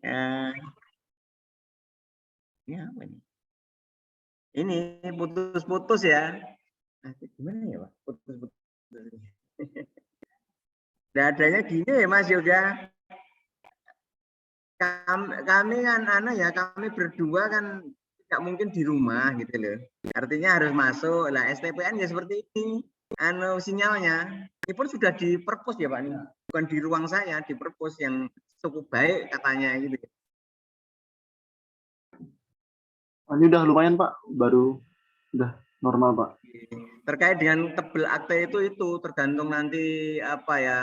Eh, ini apa ini? Ini putus-putus ya. Gimana ya Pak? Putus-putus. Adanya gini ya Mas Yoga. Kami kan kami berdua kan tidak mungkin di rumah gitu loh. Artinya harus masuk. Lah STPN ya seperti ini. Sinyalnya. Ini pun sudah di perpus ya Pak. Ini bukan di ruang saya, di perpus yang cukup baik katanya gitu. Ini udah lumayan Pak, baru udah normal Pak. Terkait dengan tebel akte itu tergantung nanti apa ya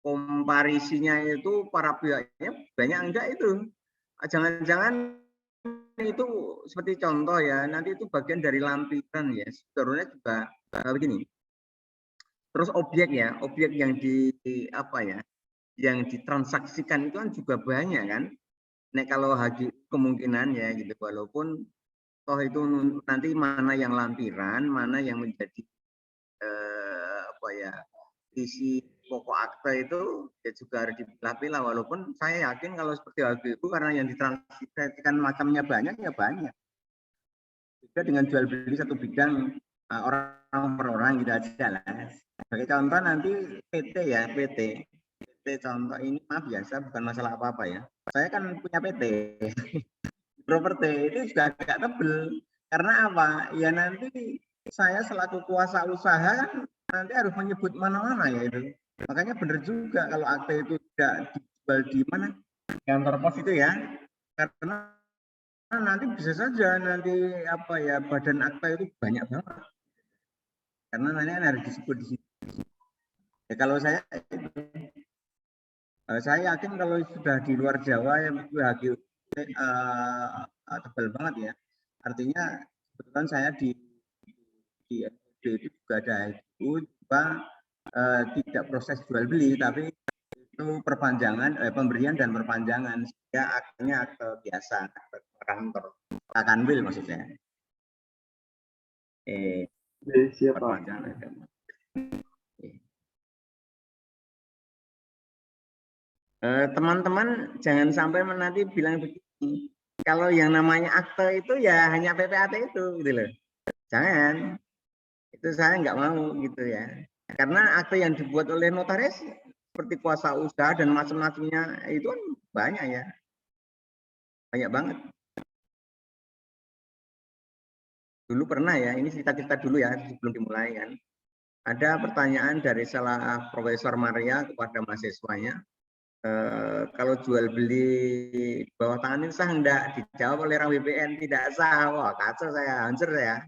komparisinya itu para pihaknya banyak enggak itu. Jangan-jangan itu seperti contoh ya, nanti itu bagian dari lampiran ya. Sebenarnya juga begini. Terus objek yang apa ya, yang ditransaksikan itu kan juga banyak kan. Nek kalau kemungkinan ya gitu, walaupun toh itu nanti mana yang lampiran, mana yang menjadi apa ya isi pokok akte itu ya juga harus dipilah-pilah, walaupun saya yakin kalau seperti hal itu karena yang ditransaksikan macamnya banyak ya banyak. Juga dengan jual beli satu bidang orang per orang gitu aja lah. Sebagai contoh nanti PT ya PT contoh ini maaf biasa bukan masalah apa-apa ya. Saya kan punya PT properti itu juga agak tebel karena apa? Ya nanti saya selaku kuasa usaha kan nanti harus menyebut mana-mana ya itu. Makanya benar juga kalau akte itu tidak dijual di mana kantor pos itu ya, karena nanti bisa saja nanti apa ya badan akta itu banyak banget karena nanti harus disebut di situ. Ya, kalau saya yakin kalau sudah di luar Jawa yang HGU tebal banget ya. Artinya kebetulan saya di FB itu juga ada HGU juga tidak proses jual beli tapi itu perpanjangan pemberian dan perpanjangan sehingga akhirnya akte biasa akte kantor kanwil maksudnya Siap Pak. perpanjangan. Teman-teman jangan sampai nanti bilang begini, kalau yang namanya akte itu ya hanya PPAT itu gitu loh, jangan, itu saya nggak mau gitu ya, karena akte yang dibuat oleh notaris seperti kuasa usaha dan macam-macamnya itu kan banyak ya, banyak banget. Dulu pernah ya, ini cerita-cerita dulu ya sebelum dimulai kan, ada pertanyaan dari salah Profesor Maria kepada mahasiswanya, kalau jual beli bawah tangan ini sah enggak? Dijawab oleh orang BPN tidak sah. Wah kacau saya, hancur ya.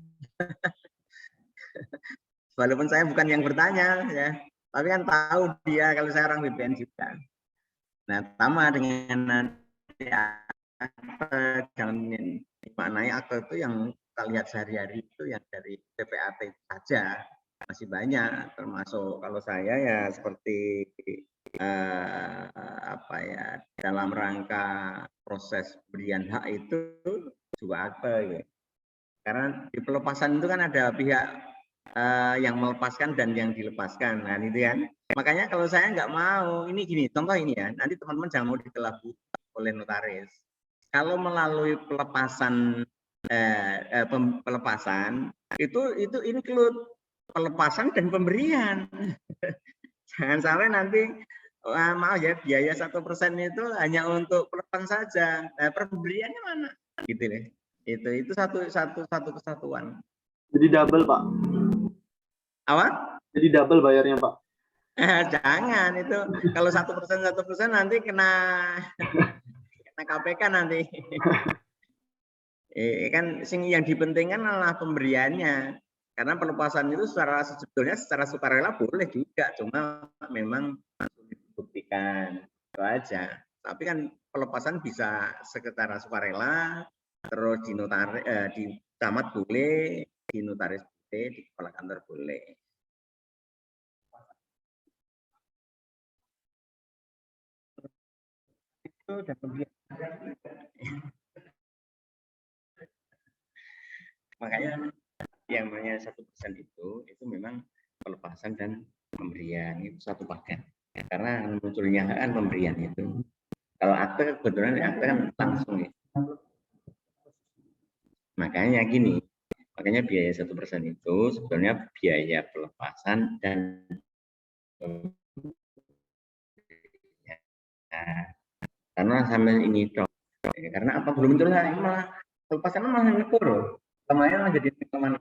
Walaupun saya bukan yang bertanya ya, tapi kan tahu dia kalau saya orang BPN juga. Nah sama dengan nanti akte, jangan maknai akte itu yang kita lihat sehari-hari itu yang dari PPAT saja masih banyak, termasuk kalau saya ya seperti apa ya dalam rangka proses pemberian hak itu juga akte ya. Karena di pelepasan itu kan ada pihak yang melepaskan dan yang dilepaskan, nah itu kan. Makanya kalau saya nggak mau, ini gini, contoh ini ya, nanti teman-teman jangan mau dikelabui oleh notaris. Kalau melalui pelepasan pelepasan itu include pelepasan dan pemberian. Jangan sampai nanti mau ya biaya 1% itu hanya untuk pelepasan saja. Nah, pemberiannya mana? Gitu deh. Itu satu kesatuan. Jadi double Pak. Apa? Jadi double bayarnya Pak. Jangan itu kalau 1% nanti kena KPK nanti. Kan sing yang dipentingkan adalah pemberiannya. Karena pelepasan itu sebetulnya secara sukarela boleh juga, cuma memang sulit dibuktikan itu aja. Tapi kan pelepasan bisa secara sukarela, terus di camat boleh, di notaris boleh, di kepala kantor boleh. Itu dan pemberian. Makanya yang namanya 1% itu memang pelepasan dan pemberian itu satu paket. Karena munculnya kan pemberian itu. Kalau akte kebetulan akte kan langsung ya. Makanya gini, makanya biaya 1% itu sebenarnya biaya pelepasan dan karena sampai ini dong. Karena apa belum tentu malah pelepasan malah ngekur. Lumayan jadi teman.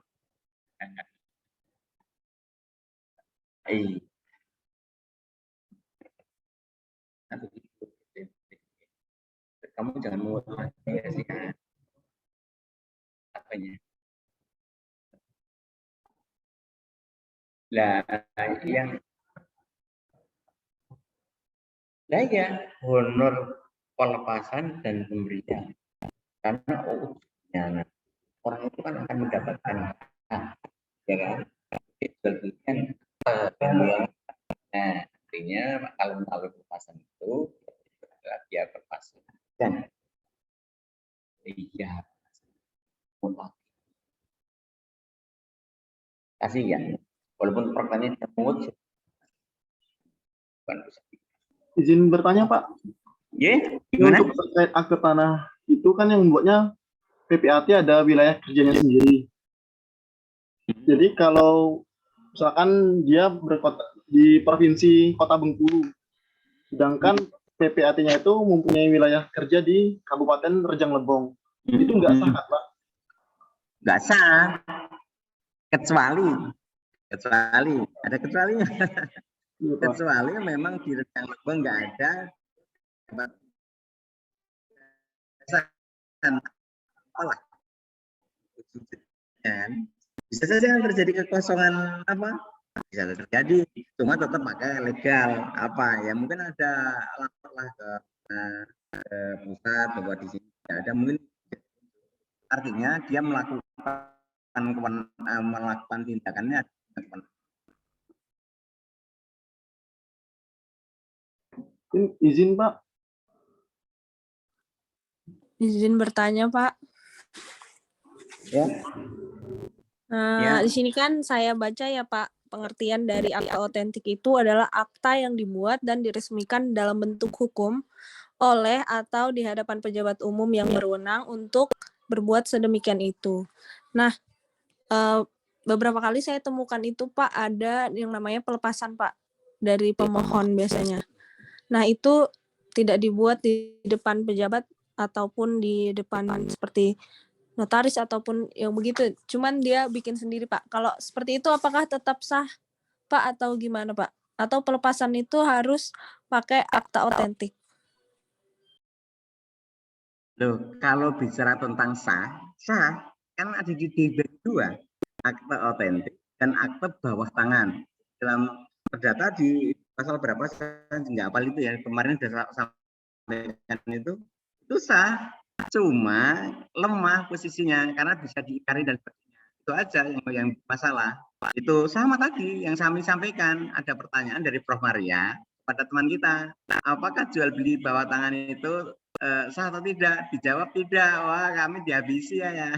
Kamu jangan mau ya sih apanya. Lah yang ya honor pelepasan dan pemberian karena ya, orang itu kan akan mendapatkan ya kan bagian nah artinya kalau melalui pelepasan itu adalah dia berpasan dan iya kasih ya walaupun pertanyaan tersebut bukan bisa Izin bertanya Pak, gimana? untuk terkait akte tanah itu kan yang membuatnya PPAT ada wilayah kerjanya sendiri. Jadi kalau misalkan dia berkota di provinsi Kota Bengkulu, sedangkan PPAT-nya itu mempunyai wilayah kerja di Kabupaten Rejang Lebong, itu nggak sah kan Pak? Nggak sah, kecuali ada kecualinya. Iya, Pak. Kecuali memang di Rejang Lebong nggak ada olah bisa saja terjadi kekosongan apa bisa terjadi cuma tetap pakai legal apa ya mungkin ada lapor lah ke pusat bahwa di sini tidak ada mungkin artinya dia melakukan tindakannya Izin Pak. Izin bertanya Pak. Ya. Nah, di sini kan saya baca ya Pak, pengertian dari akta otentik itu adalah akta yang dibuat dan diresmikan dalam bentuk hukum oleh atau di hadapan pejabat umum yang berwenang untuk berbuat sedemikian itu. Nah, beberapa kali saya temukan itu Pak, ada yang namanya pelepasan Pak, dari pemohon biasanya. Nah, itu tidak dibuat di depan pejabat ataupun di depan seperti notaris ataupun yang begitu, cuman dia bikin sendiri Pak. Kalau seperti itu apakah tetap sah Pak atau gimana Pak? Atau pelepasan itu harus pakai akta otentik? Loh, kalau bicara tentang sah kan ada di dua akte otentik dan akte bawah tangan. Dalam perdata di pasal berapa saya nggak hafal itu ya kemarin sudah sampaikan itu sah cuma lemah posisinya karena bisa diikari dan sebagainya itu aja yang masalah itu sama tadi yang kami sampaikan ada pertanyaan dari Prof Maria pada teman kita apakah jual beli bawah tangan itu sah atau tidak dijawab tidak wah kami dihabisi ya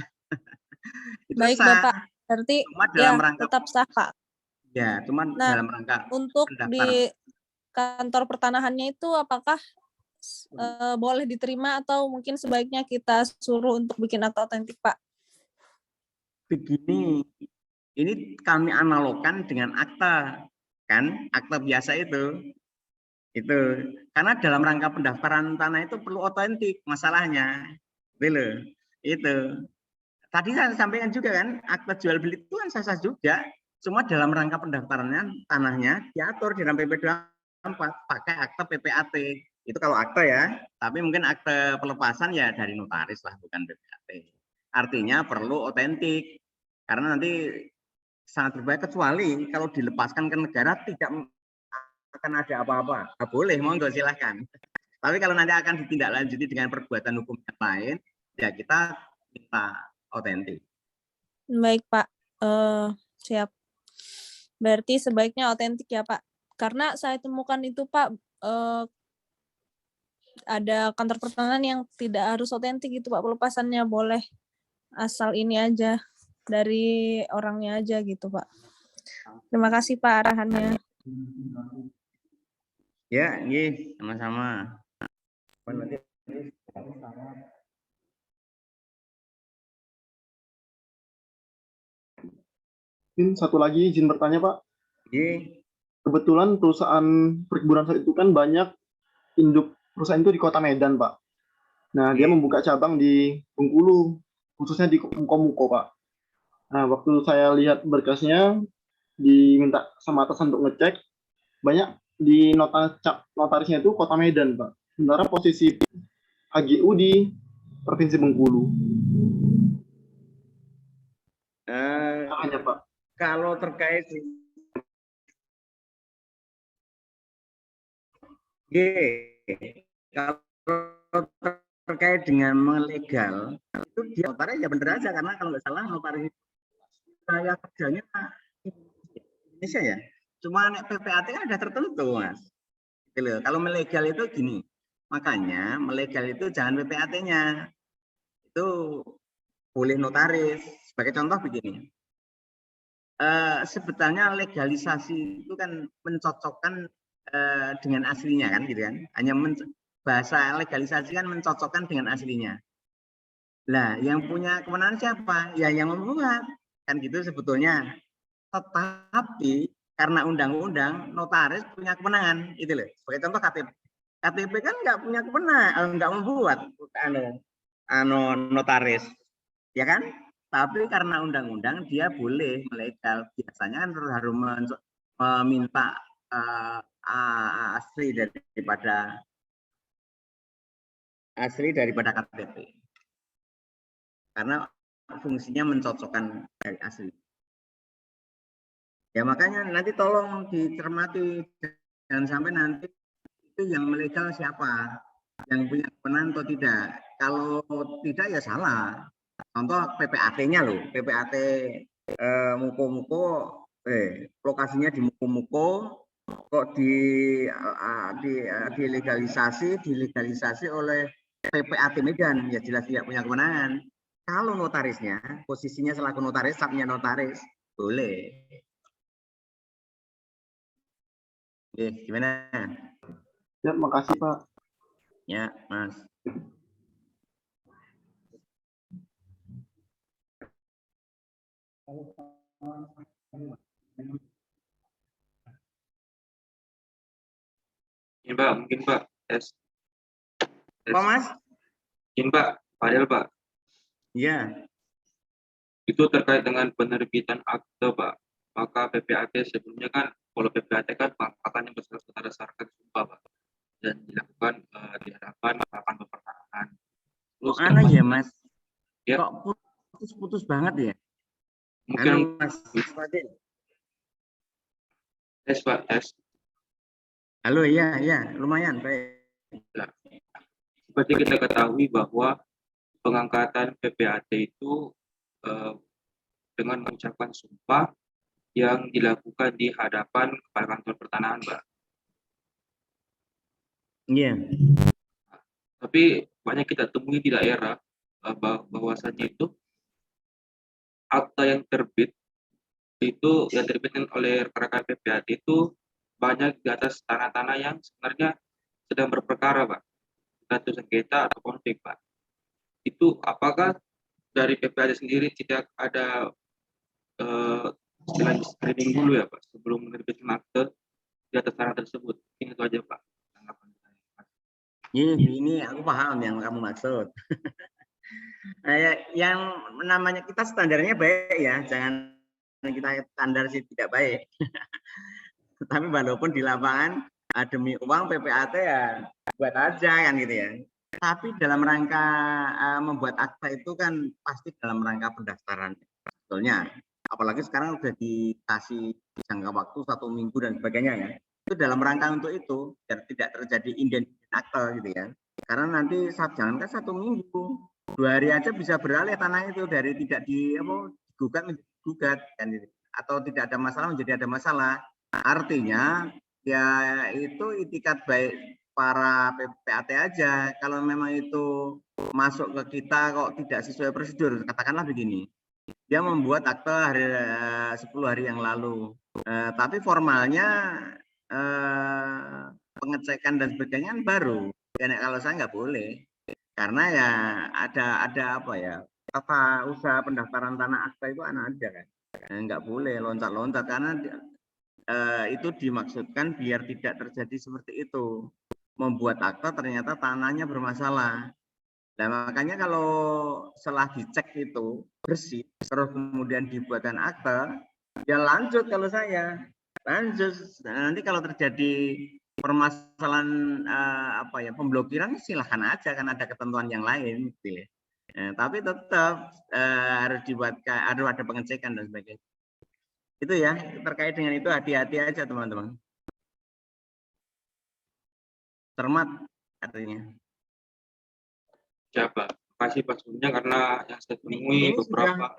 itu baik sah Bapak berarti cuma dalam ya rangka tetap sah Pak. ya cuman Nah, dalam rangka untuk pendaftar di kantor pertanahannya itu apakah boleh diterima atau mungkin sebaiknya kita suruh untuk bikin akta otentik Pak? Begini, ini kami analogkan dengan akta, kan? Akta biasa itu karena dalam rangka pendaftaran tanah itu perlu otentik masalahnya, gitu. Itu. Tadi saya sampaikan juga kan, akta jual beli itu kan sah-sah juga, cuma dalam rangka pendaftarannya tanahnya diatur di dalam PP 24 pakai akta PPAT. Itu kalau akta ya, tapi mungkin akte pelepasan ya dari notaris lah, bukan PPAT. Artinya perlu otentik, karena nanti sangat berbahaya kecuali kalau dilepaskan ke negara tidak akan ada apa-apa. Nah, boleh, monggo silahkan. Tapi kalau nanti akan ditindaklanjuti dengan perbuatan hukum yang lain, ya kita minta otentik. Baik Pak, siap. Berarti sebaiknya otentik ya Pak. Karena saya temukan itu Pak, ada kantor pertanahan yang tidak harus otentik itu Pak pelepasannya, boleh asal ini aja dari orangnya aja gitu Pak. Terima kasih Pak arahannya. Ya, sama-sama. nanti Mungkin satu lagi izin bertanya, Pak. Iya. Kebetulan perusahaan perkebunan sawit itu kan banyak induk perusahaan itu di Kota Medan, Pak. Nah, dia Iya. membuka cabang di Bengkulu, khususnya di Muko-Muko, Pak. Nah, waktu saya lihat berkasnya, diminta sama atasan untuk ngecek, banyak di notarisnya itu Kota Medan, Pak. Sementara posisi HGU di Provinsi Bengkulu. Eh, Pak. kalau terkait kalau terkait dengan melegal itu dia notaris ya bener aja, karena kalau nggak salah notaris saya kerjanya Indonesia ya, cuma PPAT kan ada tertentu mas. Kalau melegal itu gini, makanya melegal itu jangan PPAT-nya, itu boleh notaris. Sebagai contoh begini, sebetulnya legalisasi itu kan mencocokkan dengan aslinya kan, gitu kan? Hanya bahasa legalisasi kan mencocokkan dengan aslinya. Lah, yang punya kewenangan siapa? Ya yang membuat, kan gitu sebetulnya. Tetapi karena undang-undang notaris punya kewenangan, itu loh. Sebagai contoh KTP. KTP kan nggak punya kewenangan, nggak membuat notaris, ya kan? Tapi karena undang-undang dia boleh melegal. Biasanya kan harus meminta asli daripada KTP. Karena fungsinya mencocokkan dari asli. Ya makanya nanti tolong dicermati, jangan sampai nanti itu yang melegal siapa, yang punya kewenangan atau tidak. Kalau tidak ya salah. Contoh PPAT-nya loh, PPAT Muko-Muko, lokasinya di Muko-Muko, kok dilegalisasi oleh PPAT Medan, ya jelas tidak punya kewenangan. Kalau notarisnya, posisinya selaku notaris, sapnya notaris, boleh. Oke, gimana? Ya, makasih Pak. Ya, Mas. Ini Pak, mungkin Pak, tes. Apa Mas? Mungkin Pak, Fadil Pak. Iya. Itu terkait dengan penerbitan akte Pak. Maka PPAT sebelumnya kan, kalau PPAT kan pengangkatannya berdasarkan sumpah Pak. Dan dilakukan di hadapan Mahkamah Pertanahan. Terus aneh ya Mas? Ya. Kok putus-putus banget ya? Mungkin Mas Fadil. Tes Pak, tes. Halo, iya, lumayan baik. Nah, seperti kita ketahui bahwa pengangkatan PPAT itu dengan mengucapkan sumpah yang dilakukan di hadapan Kepala Kantor Pertanahan, Pak. Iya. Tapi banyak kita temui di daerah bahwasannya itu akta yang terbit itu yang terbitkan oleh rekan-rekan PPAT itu banyak di atas tanah-tanah yang sebenarnya sedang berperkara, Pak. Satu sengketa atau konflik, Pak. Itu apakah dari PPAT sendiri tidak ada istilah screening dulu ya Pak sebelum menerbitkan akte di atas tanah tersebut? Ini itu aja Pak. Ini aku paham yang kamu maksud. Yang namanya kita standarnya baik ya, jangan kita standar sih tidak baik. Tapi walaupun di lapangan demi uang PPAT ya buat aja kan gitu ya. Tapi dalam rangka membuat akta itu kan pasti dalam rangka pendaftaran sebetulnya. Apalagi sekarang udah dikasih jangka waktu 1 minggu dan sebagainya ya. Itu dalam rangka untuk itu biar tidak terjadi inden akta gitu ya. Karena nanti jangankan 1 minggu, 2 hari aja bisa beralih tanah itu dari tidak digugat menjadi gugat kan gitu. Atau tidak ada masalah menjadi ada masalah. Artinya ya itu itikat baik para PPAT aja. Kalau memang itu masuk ke kita kok tidak sesuai prosedur, katakanlah begini, dia membuat akte 10 hari yang lalu, tapi formalnya pengecekan dan sebagainya baru. Karena kalau saya nggak boleh, karena ya ada apa ya, tata usaha pendaftaran tanah akta itu ada kan, nggak boleh loncat-loncat karena itu dimaksudkan biar tidak terjadi seperti itu, membuat akta ternyata tanahnya bermasalah. Nah makanya kalau setelah dicek itu bersih, terus kemudian dibuatkan akta, ya lanjut kalau saya lanjut. Nah, nanti kalau terjadi permasalahan apa ya pemblokiran silahkan aja kan ada ketentuan yang lain gitu ya. Tapi tetap harus harus ada pengecekan dan sebagainya. Itu ya terkait dengan itu hati-hati aja teman-teman. Cermat artinya. Siapa? Kasih Pak sebelumnya karena yang saya temui beberapa.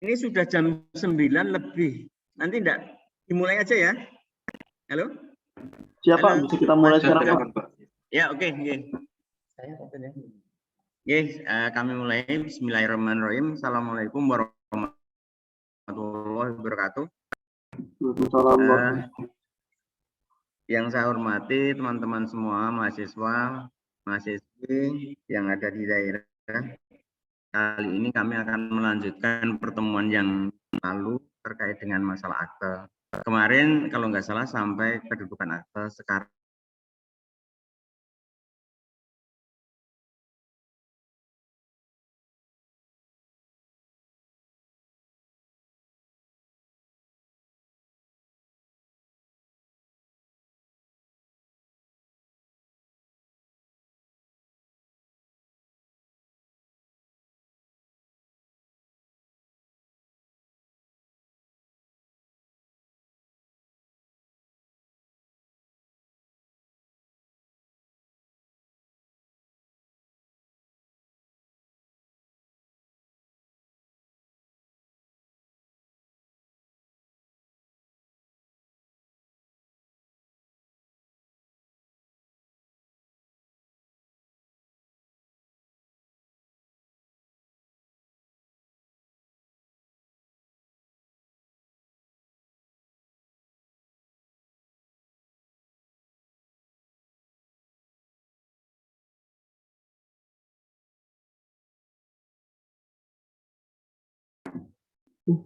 Ini sudah jam 9 lebih. Nanti enggak dimulai aja ya. Halo? Siapa? Bisa kita mulai sekarang, Pak? Ya, oke. Kami mulai. Bismillahirrahmanirrahim. Assalamualaikum warahmatullahi wabarakatuh. Yang saya hormati teman-teman semua, mahasiswa, mahasiswi yang ada di daerah. Kali ini kami akan melanjutkan pertemuan yang lalu terkait dengan masalah akte. Kemarin kalau nggak salah sampai kedudukan akte, sekarang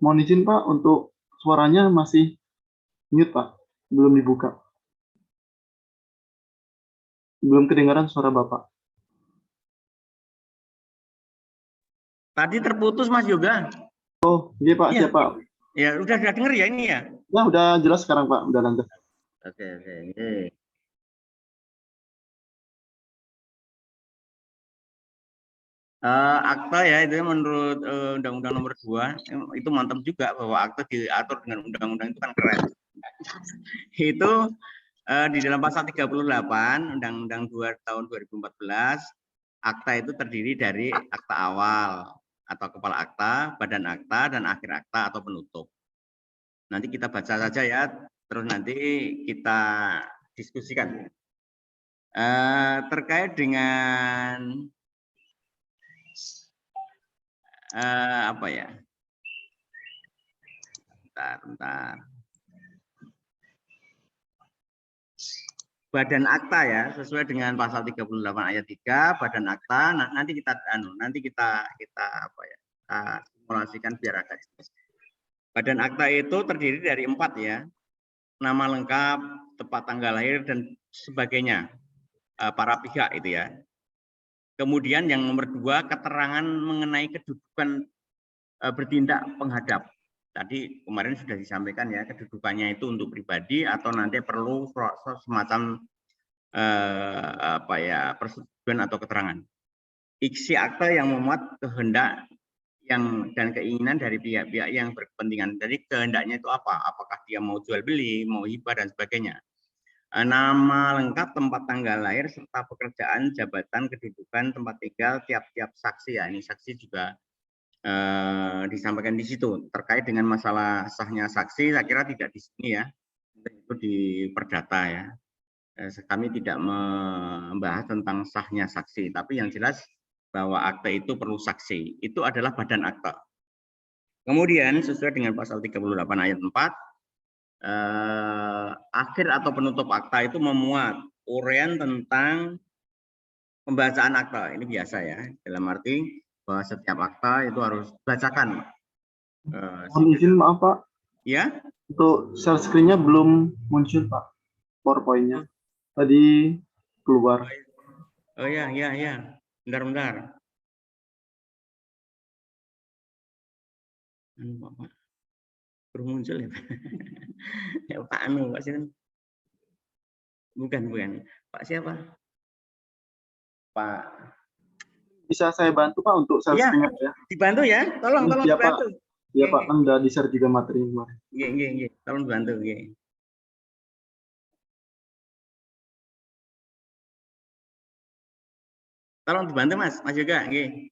Mohon izin Pak, untuk suaranya masih mute Pak, belum dibuka. Belum kedengaran suara Bapak. tadi terputus Mas Yoga. Oh, iya Pak, Iya. siapa? Ya, udah dengar ya ini ya? Ya, udah jelas sekarang Pak, udah lanjut. Oke. Akta ya itu menurut Undang-Undang Nomor 2 itu mantap juga bahwa akta diatur dengan undang-undang itu kan keren. Itu di dalam pasal 38 Undang-Undang 2 tahun 2014 akta itu terdiri dari akta awal atau kepala akta, badan akta, dan akhir akta atau penutup. Nanti kita baca saja ya, terus nanti kita diskusikan. Terkait dengan apa ya? Bentar. Badan akta ya, sesuai dengan pasal 38 ayat 3, badan akta. Nah, nanti kita apa ya? Kita simulasikan biar agak jelas. Badan akta itu terdiri dari 4 ya. Nama lengkap, tempat tanggal lahir dan sebagainya. Para pihak itu ya. Kemudian yang nomor 2, keterangan mengenai kedudukan bertindak penghadap. Tadi kemarin sudah disampaikan ya, kedudukannya itu untuk pribadi atau nanti perlu semacam apa ya, persetujuan atau keterangan. Isi akta yang memuat kehendak dan keinginan dari pihak-pihak yang berkepentingan. Jadi kehendaknya itu apa? Apakah dia mau jual beli, mau hibah dan sebagainya. Nama lengkap, tempat tanggal lahir serta pekerjaan, jabatan, kedudukan, tempat tinggal tiap-tiap saksi ya. Ini saksi juga disampaikan di situ terkait dengan masalah sahnya saksi. Saya kira tidak di sini ya, itu di perdata ya. Kami tidak membahas tentang sahnya saksi, tapi yang jelas bahwa akta itu perlu saksi. Itu adalah badan akta. Kemudian sesuai dengan pasal 38 ayat 4 akhir atau penutup akta itu memuat uraian tentang pembacaan akta. Ini biasa ya, dalam arti bahwa setiap akta itu harus dibacakan. Mohon izin maaf Pak, Ya, untuk share screen-nya belum muncul Pak, PowerPoint-nya. Tadi keluar. oh ya, ya. Bentar. Pak, baru muncul ya, Pak. Ya Pak Pak siapa? Bukan. Pak siapa? Pak. Bisa saya bantu Pak untuk share Iya, screen ya? dibantu ya. Tolong Iya Pak. dibantu. Iya Pak, kan udah di-share juga materi kemarin. Iya. Tolong dibantu, iya. Tolong dibantu Mas juga, nggih.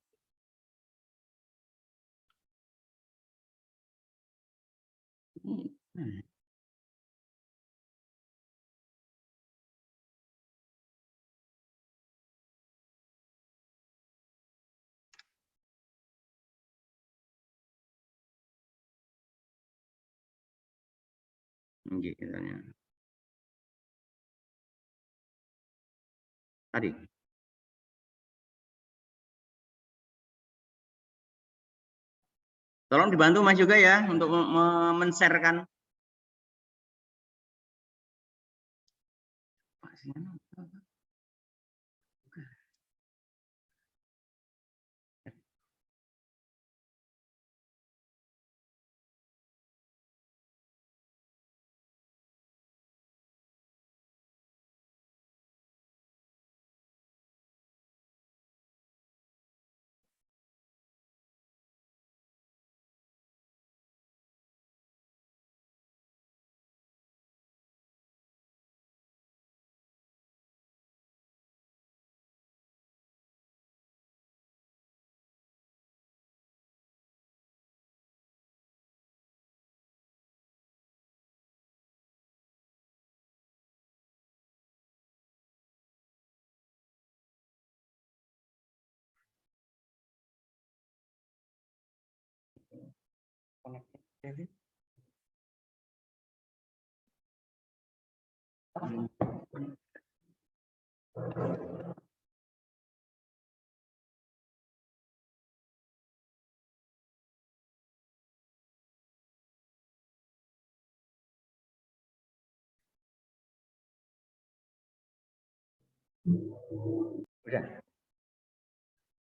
Nggih, katanya. Tadi. Tolong dibantu Mas juga ya untuk men-share-kan.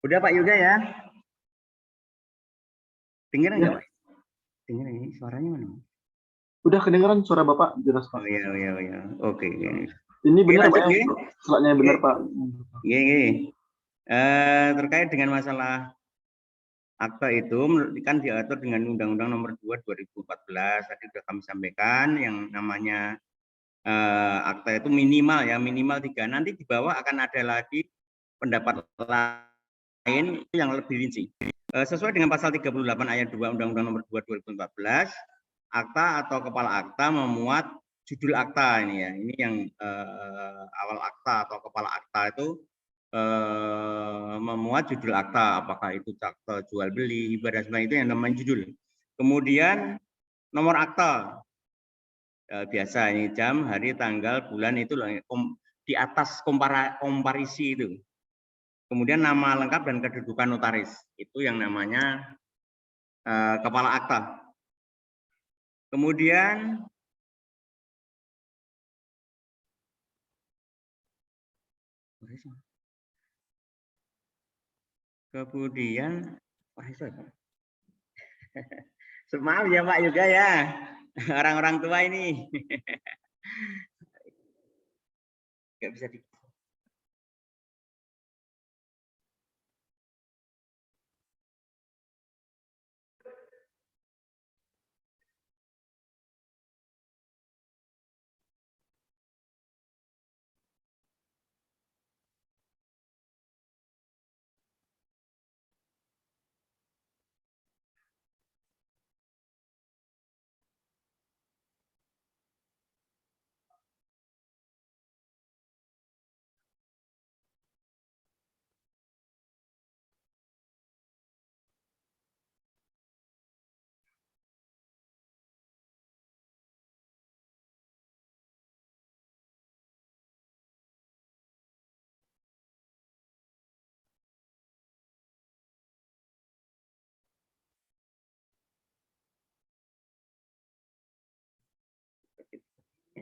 Udah Pak Yuga ya. Dengar enggak Pak? Dengar ini suaranya mana? Udah kedengeran suara Bapak jelas Pak. Oh iya. Oke. Ini benar Pak ya? Slide-nya benar Pak. Iya. Terkait dengan masalah akta itu kan diatur dengan Undang-Undang Nomor 2 2014. Tadi sudah kami sampaikan yang namanya akta itu minimal 3. Nanti di bawah akan ada lagi pendapat lain yang lebih rinci. Sesuai dengan pasal 38 ayat 2 Undang-Undang Nomor 2 2014, akta atau kepala akta memuat judul akta ini ya. Ini yang awal akta atau kepala akta itu memuat judul akta, apakah itu akta jual beli, hibah dan sebagainya, itu yang namanya judul. Kemudian nomor akta biasa ini jam, hari, tanggal, bulan itu di atas komparisi itu. Kemudian nama lengkap dan kedudukan notaris itu yang namanya kepala akta. Kemudian maaf ya Pak juga ya, orang-orang tua ini nggak bisa di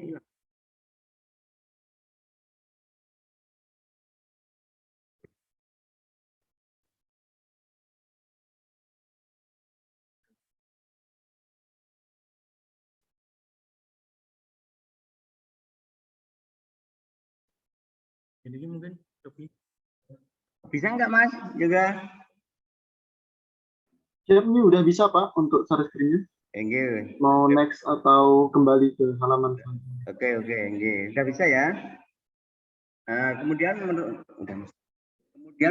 hilang. Jadi mungkin bisa nggak Mas juga? Siap nih, udah bisa Pak untuk share screen-nya. Thank you. Mau next atau kembali ke halaman selanjutnya? Oke, udah bisa ya. Kemudian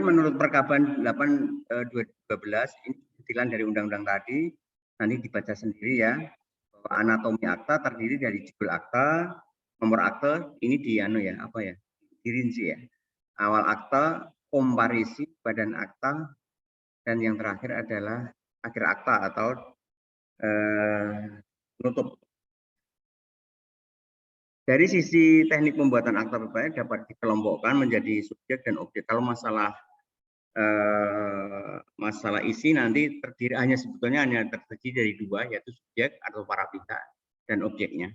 menurut Perkaban 8/2012 ini ketilan dari undang-undang tadi, nanti dibaca sendiri ya. Bahwa anatomi akta terdiri dari judul akta, nomor akte, ini dirinci ya. Awal akta, komparisi badan akta, dan yang terakhir adalah akhir akta atau penutup. Dari sisi teknik pembuatan akta PPAT dapat dikelompokkan menjadi subjek dan objek. Kalau masalah isi nanti sebetulnya hanya terdiri dari dua, yaitu subjek atau para pihak dan objeknya.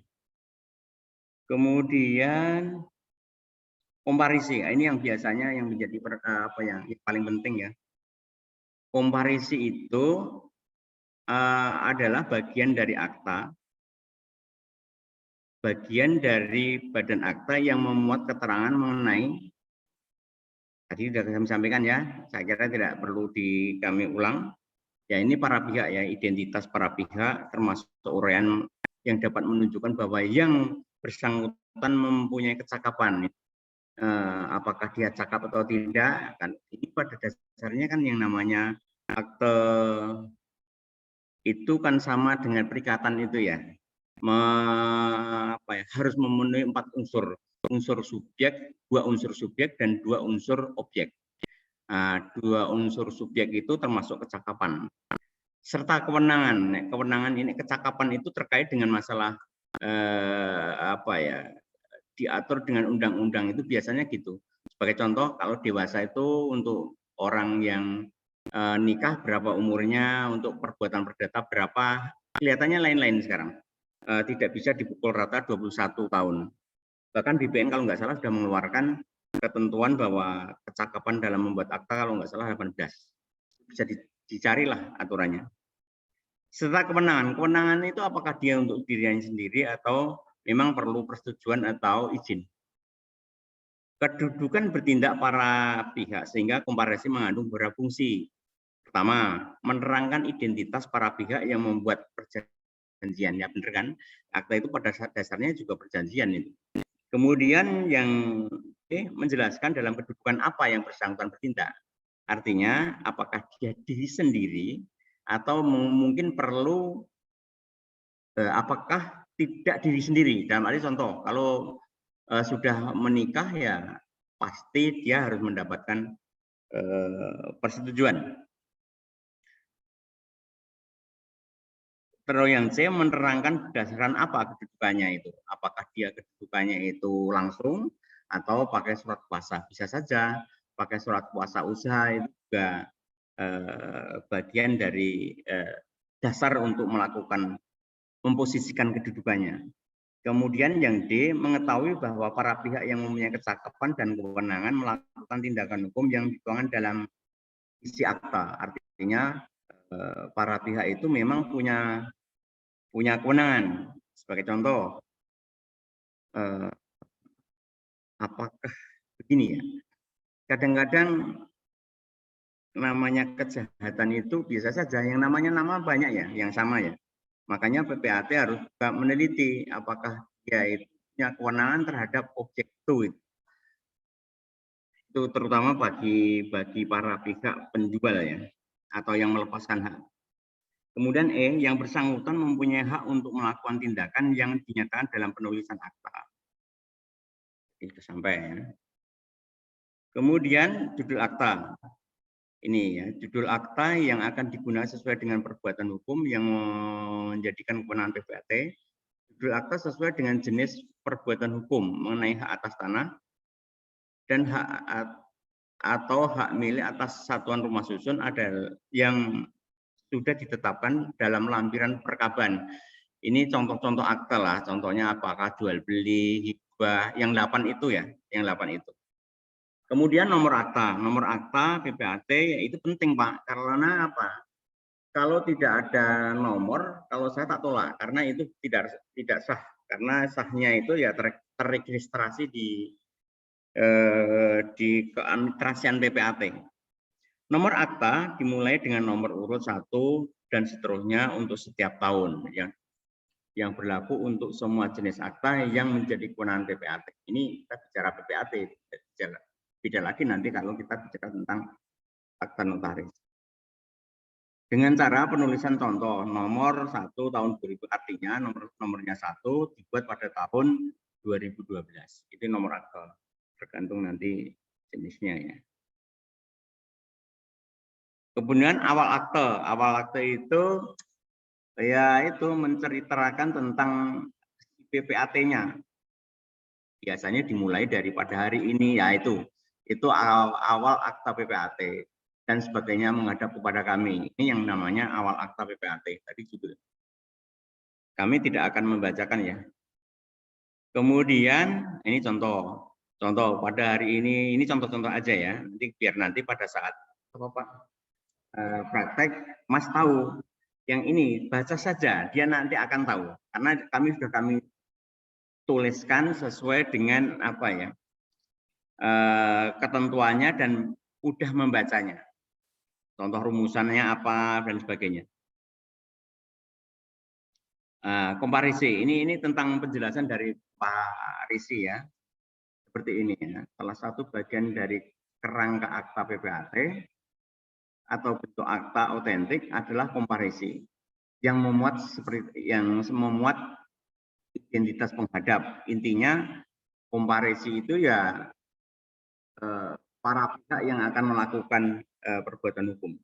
Kemudian komparisi, ini yang biasanya yang menjadi yang paling penting ya. Komparisi itu adalah bagian dari akta, bagian dari badan akta yang memuat keterangan mengenai, tadi sudah kami sampaikan ya, saya kira tidak perlu kami ulang. Ya, ini para pihak ya, identitas para pihak termasuk uraian yang dapat menunjukkan bahwa yang bersangkutan mempunyai kecakapan. Apakah dia cakap atau tidak, kan ini pada dasarnya kan yang namanya akte itu kan sama dengan perikatan itu ya. Harus memenuhi 4 unsur subjek, 2 unsur subjek dan 2 unsur objek. 2 unsur subjek itu termasuk kecakapan serta kewenangan. Kewenangan ini, kecakapan itu terkait dengan masalah diatur dengan undang-undang, itu biasanya gitu. Sebagai contoh, kalau dewasa itu untuk orang yang nikah berapa umurnya, untuk perbuatan perdata berapa, kelihatannya lain-lain sekarang. Tidak bisa dipukul rata 21 tahun. Bahkan BPN kalau nggak salah sudah mengeluarkan ketentuan bahwa kecakapan dalam membuat akta kalau nggak salah 18. Bisa dicarilah aturannya. Serta kewenangan itu apakah dia untuk dirinya sendiri atau memang perlu persetujuan atau izin. Kedudukan bertindak para pihak sehingga komparisi mengandung beberapa fungsi. Pertama, menerangkan identitas para pihak yang membuat perjanjian. Ya benar kan? Akta itu pada dasarnya juga perjanjian itu. Kemudian yang menjelaskan dalam kedudukan apa yang bersangkutan bertindak. Artinya apakah dia diri sendiri atau mungkin perlu apakah tidak diri sendiri. Dalam arti contoh, kalau sudah menikah ya pasti dia harus mendapatkan persetujuan. Terus yang C, menerangkan berdasarkan apa kedudukannya itu. Apakah dia kedudukannya itu langsung atau pakai surat kuasa. Bisa saja pakai surat kuasa usaha, itu juga bagian dari dasar untuk memposisikan kedudukannya. Kemudian yang D, mengetahui bahwa para pihak yang mempunyai kecakapan dan kewenangan melakukan tindakan hukum yang dituangkan dalam isi akta. Artinya para pihak itu memang punya kewenangan. Sebagai contoh, apakah begini ya, kadang-kadang namanya kejahatan itu bisa saja yang namanya nama banyak ya, yang sama ya. Makanya PPAT harus juga meneliti apakah dia itu punya kewenangan terhadap objek itu. Itu terutama bagi para pihak penjual ya, atau yang melepaskan hak. Kemudian E, yang bersangkutan mempunyai hak untuk melakukan tindakan yang dinyatakan dalam penulisan akta. Itu sampai ya. Kemudian judul akta. Ini ya, judul akta yang akan digunakan sesuai dengan perbuatan hukum yang menjadikan kewenangan PPAT. Judul akta sesuai dengan jenis perbuatan hukum mengenai hak atas tanah dan hak atau hak milik atas satuan rumah susun ada yang sudah ditetapkan dalam lampiran perkaban. Ini contoh-contoh akta lah, contohnya apakah jual beli, hibah, yang 8 itu ya, yang 8 itu. Kemudian nomor akta PPAT ya itu penting Pak, karena apa? Kalau tidak ada nomor, kalau saya tak tolak karena itu tidak sah, karena sahnya itu ya terregistrasi di keadministrasian PPAT. Nomor akta dimulai dengan nomor urut 1 dan seterusnya untuk setiap tahun ya, yang berlaku untuk semua jenis akta yang menjadi kewenangan PPAT. Ini kita bicara PPAT, beda lagi nanti kalau kita bicara tentang akta notaris. Dengan cara penulisan contoh nomor 1 tahun 2000, artinya nomornya 1 dibuat pada tahun 2012. Itu nomor akta, tergantung nanti jenisnya ya. Kemudian awal akte itu ya itu menceritakan tentang PPAT-nya. Biasanya dimulai daripada hari ini, ya itu awal akta PPAT dan sebagainya menghadap kepada kami. Ini yang namanya awal akta PPAT tadi judul. Kami tidak akan membacakan ya. Kemudian ini contoh pada hari ini contoh-contoh aja ya. Nanti pada saat apa Pak praktek Mas tahu yang ini baca saja, dia nanti akan tahu karena kami tuliskan sesuai dengan apa ya ketentuannya dan mudah membacanya. Contoh rumusannya apa dan sebagainya. Komparisi ini tentang penjelasan dari Pak Risi ya, seperti ini ya. Salah satu bagian dari kerangka akta PPAT atau bentuk akta otentik adalah komparisi yang memuat identitas penghadap. Intinya komparisi itu ya para pihak yang akan melakukan perbuatan hukum.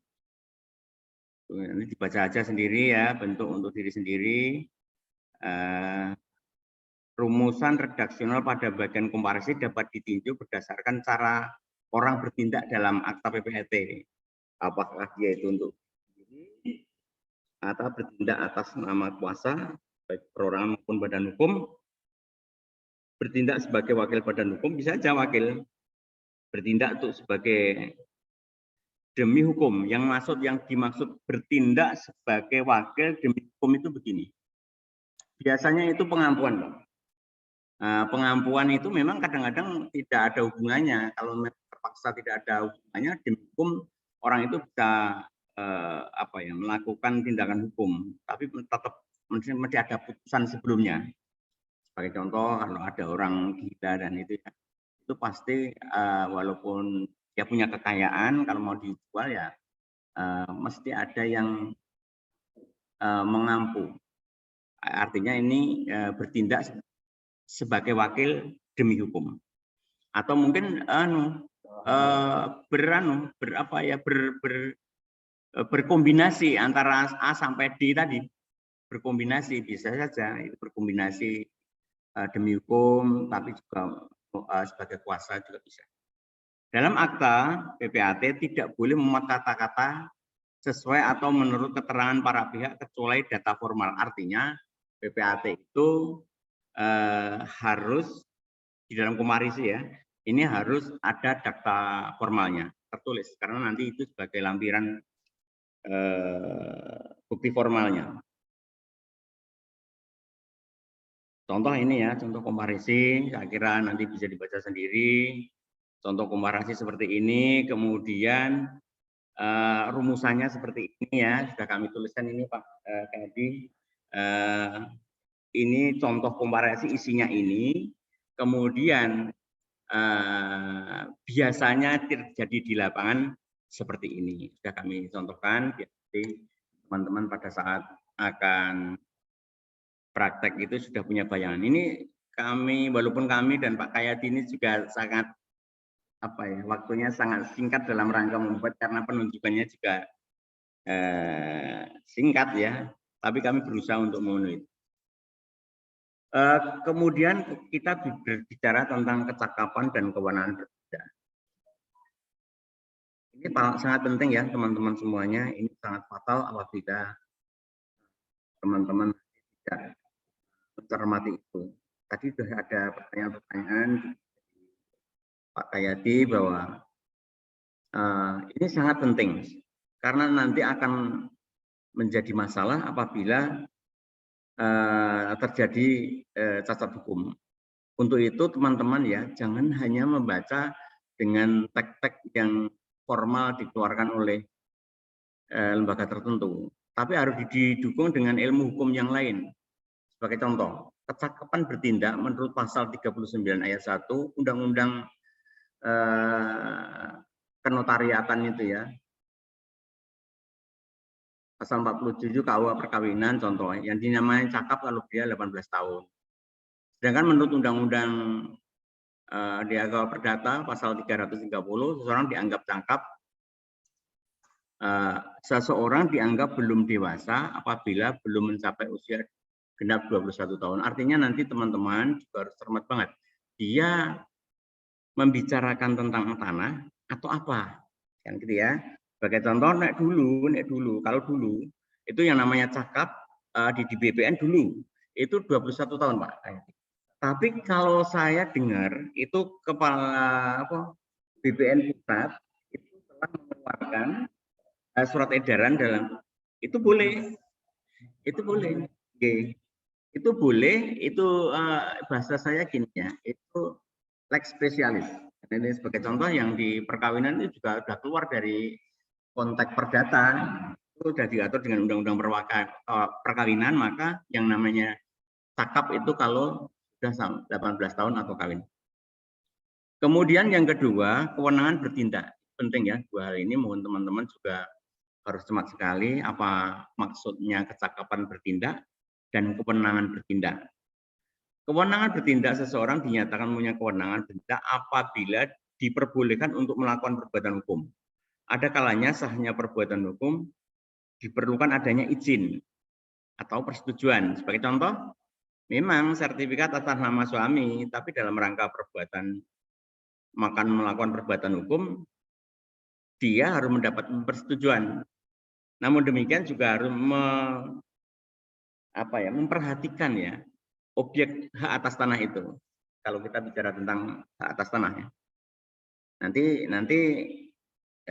Ini dibaca aja sendiri ya, bentuk untuk diri sendiri. Rumusan redaksional pada bagian komparisi dapat ditinjau berdasarkan cara orang bertindak dalam akta PPAT. Apakah dia itu untuk diri atau bertindak atas nama kuasa, baik perorangan maupun badan hukum. Bertindak sebagai wakil badan hukum bisa saja wakil. Bertindak untuk sebagai demi hukum, yang dimaksud bertindak sebagai wakil demi hukum itu begini. Biasanya itu pengampuan. Pengampuan itu memang kadang-kadang tidak ada hubungannya. Kalau terpaksa tidak ada hubungannya, demi hukum orang itu bisa melakukan tindakan hukum, tapi tetap mesti ada putusan sebelumnya. Sebagai contoh, kalau ada orang gila dan itu pasti walaupun dia punya kekayaan, kalau mau dijual ya mesti ada yang mengampu. Artinya ini bertindak sebagai wakil demi hukum. Atau mungkin berkombinasi antara A sampai D tadi. Berkombinasi bisa saja itu berkombinasi demi hukum, tapi juga sebagai kuasa juga bisa. Dalam akta PPAT tidak boleh memuat kata-kata sesuai atau menurut keterangan para pihak kecuali data formal. Artinya PPAT itu harus di dalam komparisi ya, ini harus ada data formalnya tertulis karena nanti itu sebagai lampiran bukti formalnya. Contoh ini ya, contoh komparisi, saya kira nanti bisa dibaca sendiri. Contoh komparasi seperti ini, kemudian rumusannya seperti ini ya, sudah kami tuliskan ini Pak Kadi. Ini contoh komparasi isinya ini, kemudian biasanya terjadi di lapangan seperti ini. Sudah kami contohkan, jadi teman-teman pada saat akan praktek itu sudah punya bayangan. Ini kami, walaupun kami dan Pak Kayati ini juga sangat waktunya sangat singkat dalam rangka membuat karena penunjukannya juga singkat ya, tapi kami berusaha untuk memenuhi. Kemudian kita berbicara tentang kecakapan dan kewenangan berbeda. Ini sangat penting ya teman-teman semuanya. Ini sangat fatal apabila teman-teman tidak mencermati itu. Tadi sudah ada pertanyaan-pertanyaan Pak Kayati bahwa ini sangat penting karena nanti akan menjadi masalah apabila terjadi cacat hukum. Untuk itu teman-teman ya jangan hanya membaca dengan teks-teks yang formal dikeluarkan oleh lembaga tertentu, tapi harus didukung dengan ilmu hukum yang lain. Sebagai contoh, kecakapan bertindak menurut pasal 39 ayat 1 Undang-Undang Kenotariatan itu ya. Pasal 47 KUH perkawinan contoh yang dinamai cakap kalau dia 18 tahun. Sedangkan menurut Undang-Undang Diaga Perdata pasal 330 seseorang dianggap cakap seseorang dianggap belum dewasa apabila belum mencapai usia genap 21 tahun. Artinya nanti teman-teman juga harus cermat banget. Dia membicarakan tentang tanah atau apa? Kan gitu ya. Sebagai contoh nek dulu, kalau dulu itu yang namanya cakap di BPN dulu itu 21 tahun, Pak. Tapi kalau saya dengar itu kepala BPN Pusat itu telah mengeluarkan surat edaran dalam itu boleh okay. Itu boleh itu bahasa saya gini ya itu lex spesialis. Ini sebagai contoh yang di perkawinan itu juga sudah keluar dari konteks perdata itu sudah diatur dengan undang-undang perkawinan, maka yang namanya cakap itu kalau sudah 18 tahun atau kawin. Kemudian yang kedua kewenangan bertindak penting ya, dua hal ini mohon teman-teman juga harus cermat sekali apa maksudnya kecakapan bertindak dan kewenangan bertindak. Kewenangan bertindak seseorang dinyatakan punya kewenangan bertindak apabila diperbolehkan untuk melakukan perbuatan hukum. Ada kalanya sahnya perbuatan hukum diperlukan adanya izin atau persetujuan. Sebagai contoh, memang sertifikat atas nama suami, tapi dalam rangka perbuatan melakukan perbuatan hukum, dia harus mendapat persetujuan. Namun demikian juga harus memperhatikan ya objek hak atas tanah itu. Kalau kita bicara tentang hak atas tanah ya. Nanti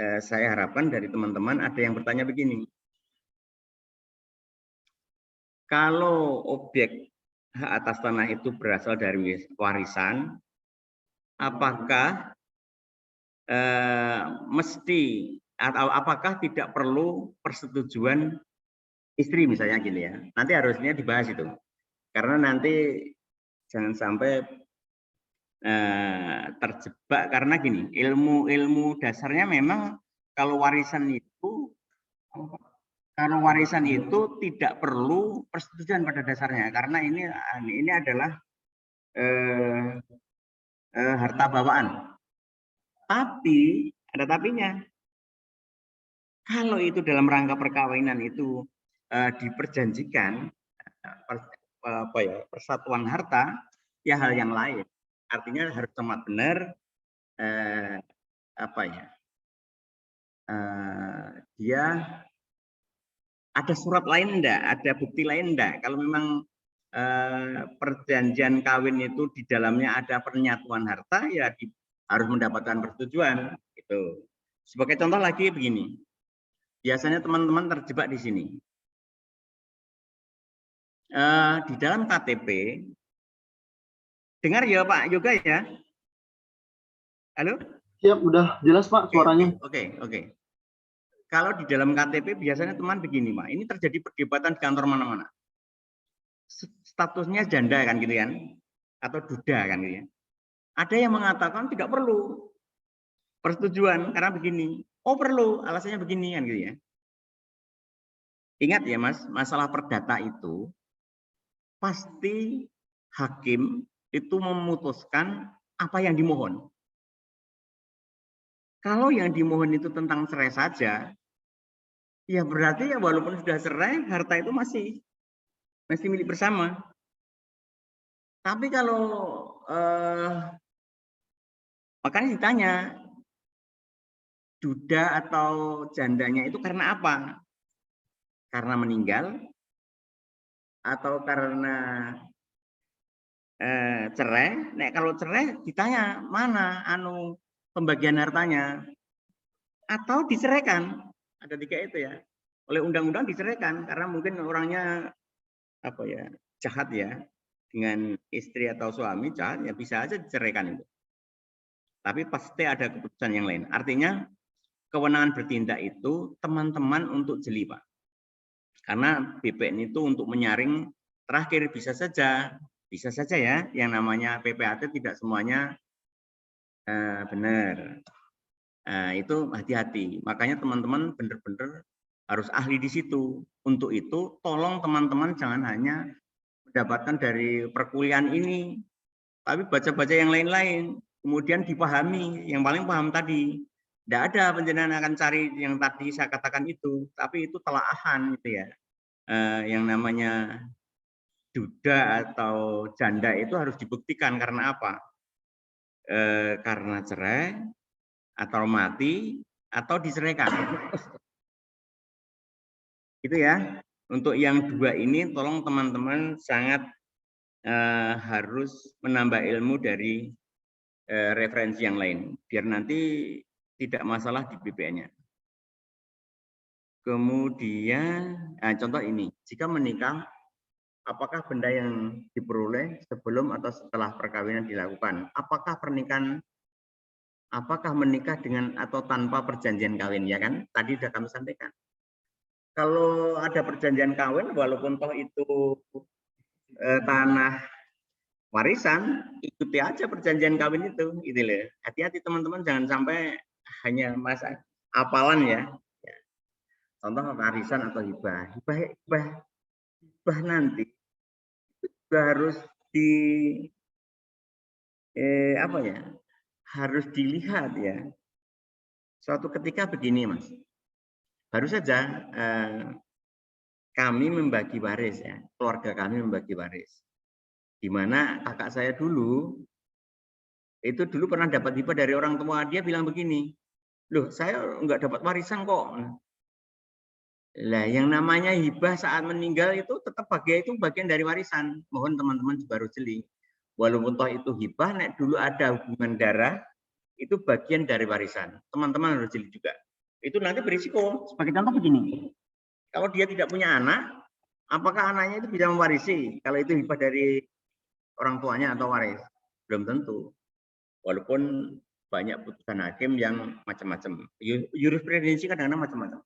saya harapkan dari teman-teman ada yang bertanya begini. Kalau objek hak atas tanah itu berasal dari warisan, apakah mesti atau apakah tidak perlu persetujuan istri misalnya gini ya. Nanti harusnya dibahas itu. Karena nanti jangan sampai terjebak karena gini, ilmu dasarnya memang kalau warisan itu tidak perlu persetujuan pada dasarnya karena ini adalah harta bawaan. Tapi ada tapinya. Kalau itu dalam rangka perkawinan itu diperjanjikan persatuan harta, ya hal yang lain. Artinya harus cermat benar dia ada surat lain enggak, ada bukti lain enggak. Kalau memang perjanjian kawin itu di dalamnya ada penyatuan harta, ya harus mendapatkan persetujuan. Itu. Sebagai contoh lagi begini, biasanya teman-teman terjebak di sini. Di dalam KTP, dengar ya Pak Yoga ya? Halo? Siap, udah jelas Pak suaranya. Oke. Kalau di dalam KTP biasanya teman begini Pak, ini terjadi perdebatan di kantor mana-mana. Statusnya janda kan gitu kan, atau duda kan gitu ya. Ada yang mengatakan tidak perlu persetujuan karena begini. Oh perlu, alasannya begini kan gitu ya. Ingat ya Mas, masalah perdata itu pasti hakim itu memutuskan apa yang dimohon. Kalau yang dimohon itu tentang cerai saja, ya berarti ya walaupun sudah cerai, harta itu masih milik bersama. Tapi kalau makanya ditanya, duda atau jandanya itu karena apa? Karena meninggal, atau karena cerai. Nek kalau cerai ditanya mana pembagian hartanya, atau diceraikan. Ada 3 itu ya. Oleh undang-undang diceraikan karena mungkin orangnya jahat ya, dengan istri atau suami jahat, ya bisa aja diceraikan itu. Tapi pasti ada keputusan yang lain. Artinya kewenangan bertindak itu teman-teman untuk jeli, Pak. Karena BPN itu untuk menyaring terakhir bisa saja ya, yang namanya PPAT tidak semuanya benar. Itu hati-hati. Makanya teman-teman benar-benar harus ahli di situ. Untuk itu tolong teman-teman jangan hanya mendapatkan dari perkuliahan ini, tapi baca-baca yang lain-lain. Kemudian dipahami, yang paling paham tadi. Tidak ada penjenengan akan cari yang tadi saya katakan itu, tapi itu telaahan gitu ya. Yang namanya duda atau janda itu harus dibuktikan karena apa? Karena cerai, atau mati, atau diceraikan. Itu ya. Untuk yang 2 ini tolong teman-teman sangat harus menambah ilmu dari referensi yang lain, biar nanti tidak masalah di BPN-nya. Kemudian, contoh ini, jika menikah, apakah benda yang diperoleh sebelum atau setelah perkawinan dilakukan? Apakah menikah dengan atau tanpa perjanjian kawin, ya kan? Tadi sudah kami sampaikan. Kalau ada perjanjian kawin, walaupun toh itu tanah warisan, ikuti aja perjanjian kawin itu, gitu loh. Hati-hati teman-teman, jangan sampai hanya masa apalan ya. Contoh warisan atau hibah nanti itu harus harus dilihat ya. Suatu ketika begini, Mas. Baru saja kami membagi waris ya, keluarga kami membagi waris. Di mana kakak saya dulu pernah dapat hibah dari orang tua, dia bilang begini, loh saya nggak dapat warisan kok. Lah yang namanya hibah saat meninggal itu tetap bagian dari warisan. Mohon teman-teman juga harus jeli. Walaupun toh itu hibah, nek dulu ada hubungan darah, itu bagian dari warisan. Teman-teman harus jeli juga. Itu nanti berisiko. Sebagai contoh begini, kalau dia tidak punya anak, apakah anaknya itu bisa mewarisi? Kalau itu hibah dari orang tuanya atau waris? Belum tentu. Walaupun banyak putusan hakim yang macam-macam. Jurisprudensi kadang-kadang macam-macam.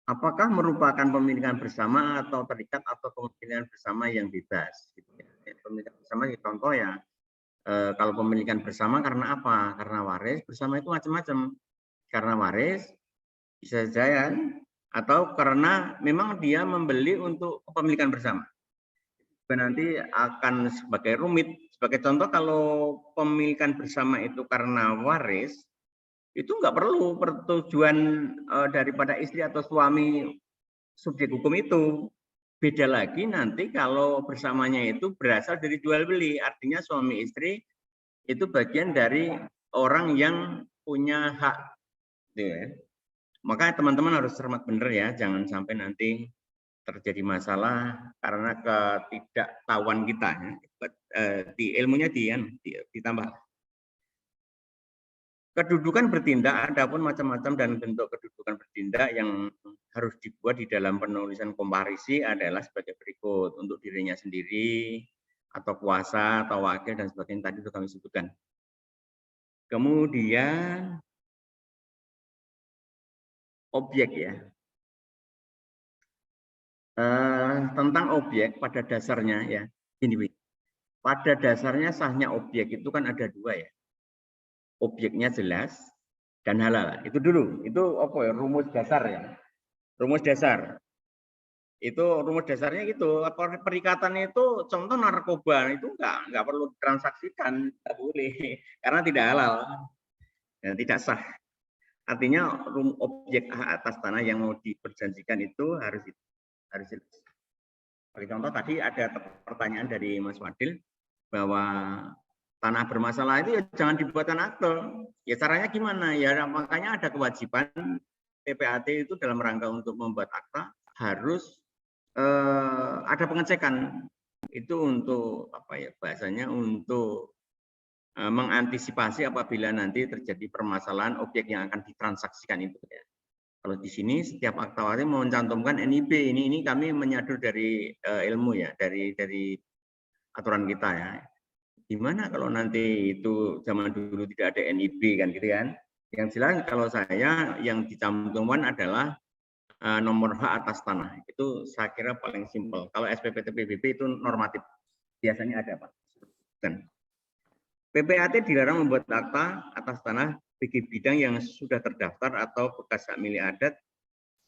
Apakah merupakan pemilikan bersama atau terikat atau pemilikan bersama yang bebas? Pemilikan bersama contoh ya, kalau pemilikan bersama karena apa? Karena waris, bersama itu macam-macam. Karena waris, bisa saja, atau karena memang dia membeli untuk kepemilikan bersama. Nanti akan sebagai rumit. Sebagai contoh, kalau pemilikan bersama itu karena waris, itu nggak perlu persetujuan daripada istri atau suami subjek hukum itu. Beda lagi nanti kalau bersamanya itu berasal dari jual beli, artinya suami istri itu bagian dari orang yang punya hak. Gitu ya. Maka teman-teman harus cermat benar ya, jangan sampai nanti terjadi masalah karena ketidaktahuan kita. Di ilmunya ditambah. Kedudukan bertindak, adapun macam-macam dan bentuk kedudukan bertindak yang harus dibuat di dalam penulisan komparisi adalah sebagai berikut. Untuk dirinya sendiri, atau kuasa, atau wakil, dan sebagainya tadi sudah kami sebutkan. Kemudian objek ya. Tentang objek pada dasarnya ya. Gini, pada dasarnya sahnya objek itu kan ada 2 ya. Objeknya jelas dan halal. Itu dulu. Itu apa ya? Rumus dasar ya. Rumus dasar. Itu rumus dasarnya gitu. Perikatan itu contoh narkoba itu enggak perlu ditransaksikan, enggak boleh karena tidak halal. Dan tidak sah. Artinya objek hak atas tanah yang mau diperjanjikan itu harus jelas. Sebagai contoh tadi ada pertanyaan dari Mas Wadil bahwa tanah bermasalah itu ya jangan dibuatkan akte. Ya caranya gimana? Ya makanya ada kewajiban PPAT itu dalam rangka untuk membuat akta harus ada pengecekan itu untuk apa ya bahasanya untuk mengantisipasi apabila nanti terjadi permasalahan objek yang akan ditransaksikan itu ya. Kalau di sini setiap akta waris mencantumkan NIB, ini kami menyadur dari ilmu ya, dari aturan kita ya. Gimana kalau nanti itu zaman dulu tidak ada NIB kan gitu kan? Yang jelas kalau saya yang dicantumkan adalah nomor hak atas tanah. Itu saya kira paling simpel. Kalau SPPT PBB itu normatif. Biasanya ada Pak. Dan PPAT dilarang membuat akta atas tanah bagi bidang yang sudah terdaftar atau bekas hak milik adat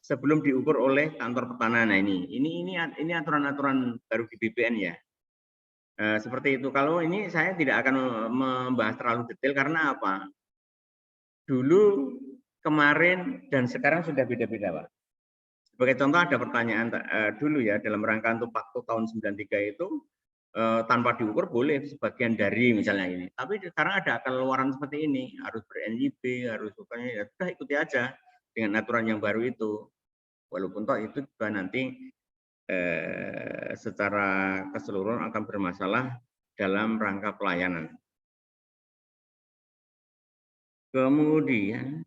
sebelum diukur oleh kantor pertanahan. Nah, ini aturan-aturan baru di BPN ya. Seperti itu. Kalau ini saya tidak akan membahas terlalu detail karena apa? Dulu, kemarin, dan sekarang sudah beda-beda, Pak. Sebagai contoh ada pertanyaan dulu ya dalam rangka untuk Pakto tahun 93 itu tanpa diukur boleh sebagian dari misalnya ini. Tapi sekarang ada keluaran seperti ini, harus ber-NIB, harus ya sudah ikuti aja dengan aturan yang baru itu. Walaupun toh itu juga nanti secara keseluruhan akan bermasalah dalam rangka pelayanan. Kemudian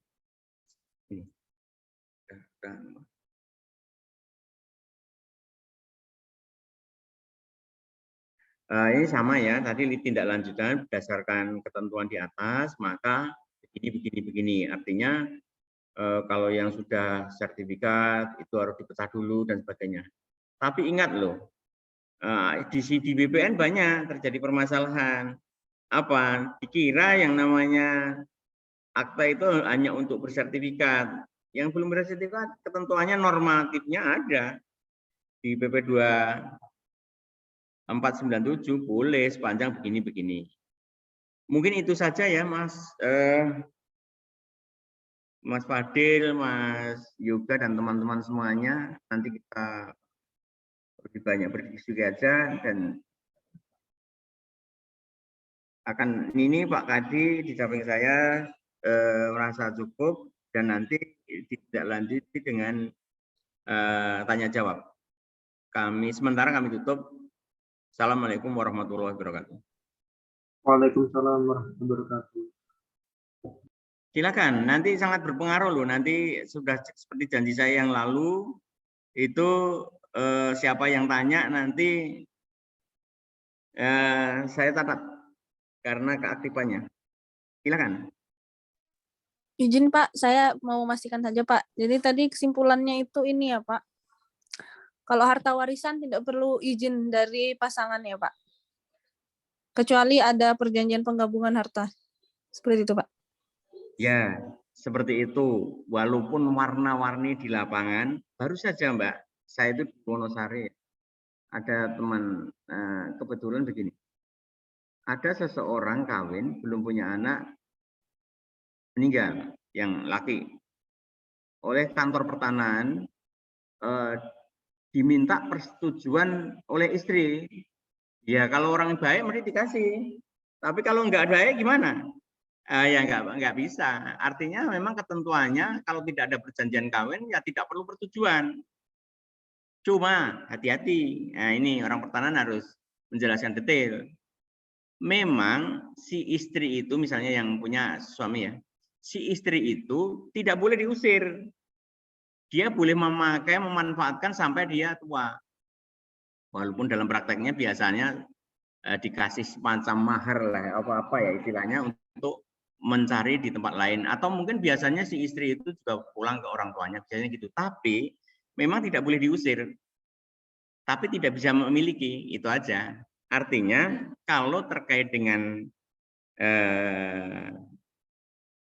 ini sama ya, tadi tindak lanjutan berdasarkan ketentuan di atas, maka begini. Artinya kalau yang sudah sertifikat itu harus dipecah dulu dan sebagainya. Tapi ingat loh, di BPN banyak terjadi permasalahan. Apa? Dikira yang namanya akta itu hanya untuk bersertifikat. Yang belum bersertifikat ketentuannya normatifnya ada di PP 2497 boleh sepanjang begini. Mungkin itu saja ya Mas Mas Fadil, Mas Yoga dan teman-teman semuanya. Nanti kita lebih banyak berdiskusi aja dan akan ini Pak Kadi di samping saya merasa cukup dan nanti ditindaklanjuti dengan tanya jawab. Sementara kami tutup. Assalamualaikum warahmatullahi wabarakatuh. Waalaikumsalam warahmatullahi wabarakatuh. Silakan, nanti sangat berpengaruh loh. Nanti sudah seperti janji saya yang lalu itu siapa yang tanya nanti saya catat karena keaktifannya. Silakan. Izin Pak, saya mau memastikan saja Pak. Jadi tadi kesimpulannya itu ini ya Pak. Kalau harta warisan tidak perlu izin dari pasangan ya Pak. Kecuali ada perjanjian penggabungan harta. Seperti itu Pak. Ya, seperti itu. Walaupun warna-warni di lapangan, baru saja Mbak, saya itu di Wonosari. Ada teman, kebetulan begini. Ada seseorang kawin, belum punya anak, meninggal, yang laki. Oleh kantor pertanahan, diminta persetujuan oleh istri. Ya kalau orang baik mesti dikasih. Tapi kalau nggak baik gimana? Ya nggak bisa. Artinya memang ketentuannya kalau tidak ada perjanjian kawin ya tidak perlu persetujuan. Cuma hati-hati. Nah, ini orang pertanahan harus menjelaskan detail. Memang si istri itu misalnya yang punya suami ya, si istri itu tidak boleh diusir. Dia boleh memanfaatkan sampai dia tua. Walaupun dalam prakteknya biasanya dikasih semacam mahar lah, apa-apa ya istilahnya untuk mencari di tempat lain. Atau mungkin biasanya si istri itu juga pulang ke orang tuanya, biasanya gitu. Tapi memang tidak boleh diusir. Tapi tidak bisa memiliki, itu aja. Artinya kalau terkait dengan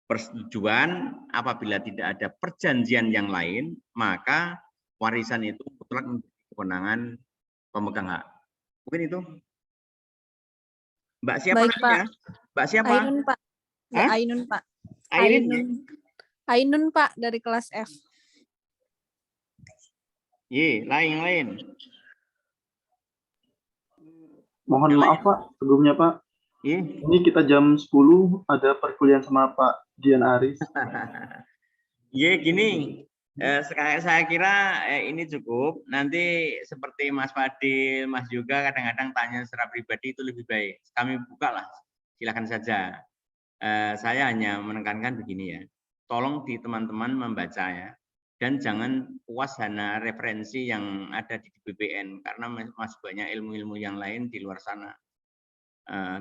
persetujuan apabila tidak ada perjanjian yang lain, maka warisan itu mutlak menjadi kewenangan pemegang hak. Mungkin itu. Mbak siapa Baik, namanya? Mbak siapa? Ainun Pak. Ya, Ainun Pak. Ainun Pak dari kelas F. Lain. Mohon maaf Pak, sebelumnya Pak. Ini kita jam 10 ada perkuliahan sama Pak Dian Aris. Gini, Saya kira ini cukup. Nanti seperti Mas Fadil, Mas juga kadang-kadang tanya secara pribadi itu lebih baik. Kami buka lah, silakan saja. Saya hanya menekankan begini ya. Tolong di teman-teman membaca ya. Dan jangan puas hanya referensi yang ada di BPN karena masih banyak ilmu-ilmu yang lain di luar sana.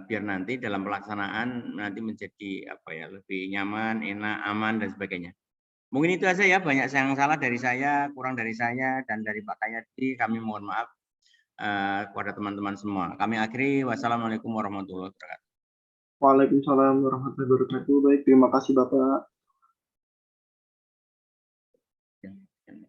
Biar nanti dalam pelaksanaan nanti menjadi lebih nyaman, enak, aman dan sebagainya. Mungkin itu aja ya, banyak yang salah dari saya, kurang dari saya dan dari Pak Kayadi, kami mohon maaf kepada teman-teman semua. Kami akhiri, wassalamualaikum warahmatullahi wabarakatuh. Waalaikumsalam warahmatullahi wabarakatuh. Baik, terima kasih Bapak.